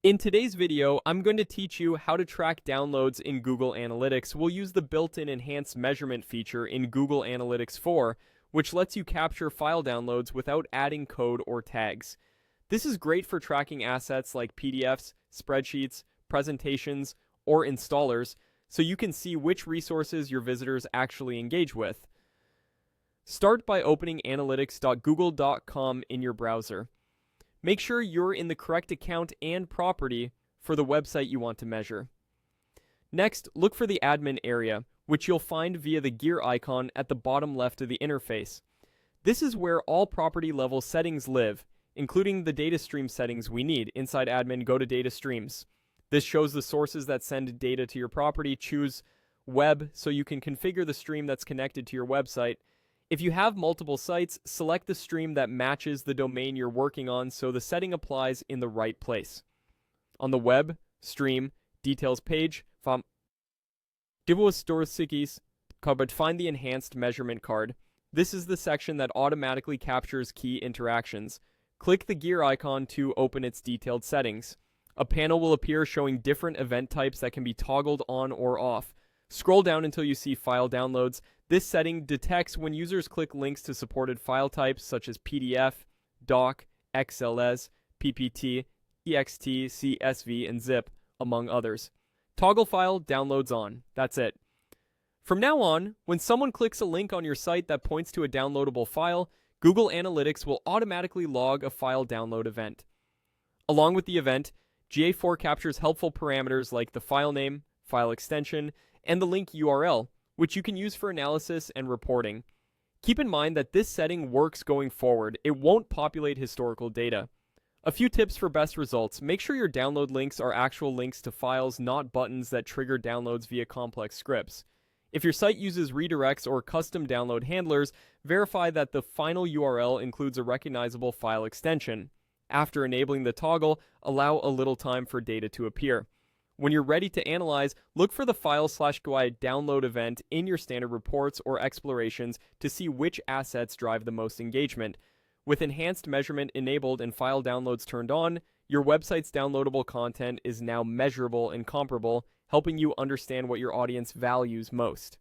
In today's video, I'm going to teach you how to track downloads in Google Analytics. We'll use the built-in enhanced measurement feature in Google Analytics 4, which lets you capture file downloads without adding code or tags. This is great for tracking assets like PDFs, spreadsheets, presentations, or installers, so you can see which resources your visitors actually engage with. Start by opening analytics.google.com in your browser. Make sure you're in the correct account and property for the website you want to measure. Next, look for the admin area, which you'll find via the gear icon at the bottom left of the interface. This is where all property level settings live, including the data stream settings we need. Inside admin, go to data streams. This shows the sources that send data to your property. Choose web so you can configure the stream that's connected to your website. If you have multiple sites, select the stream that matches the domain you're working on so the setting applies in the right place. On the web, stream, details page, find the enhanced measurement card. This is the section that automatically captures key interactions. Click the gear icon to open its detailed settings. A panel will appear showing different event types that can be toggled on or off. Scroll down until you see file downloads. This setting detects when users click links to supported file types such as PDF, doc, XLS, PPT, EXT, CSV, and zip, among others. Toggle file downloads on. That's it. From now on, when someone clicks a link on your site that points to a downloadable file, Google Analytics will automatically log a file download event. Along with the event, GA4 captures helpful parameters like the file name, file extension, and the link URL, which you can use for analysis and reporting. Keep in mind that this setting works going forward. It won't populate historical data. A few tips for best results. Make sure your download links are actual links to files, not buttons that trigger downloads via complex scripts. If your site uses redirects or custom download handlers, verify that the final URL includes a recognizable file extension. After enabling the toggle, allow a little time for data to appear. When you're ready to analyze, look for the file/GUI download event in your standard reports or explorations to see which assets drive the most engagement. With enhanced measurement enabled and file downloads turned on, your website's downloadable content is now measurable and comparable, helping you understand what your audience values most.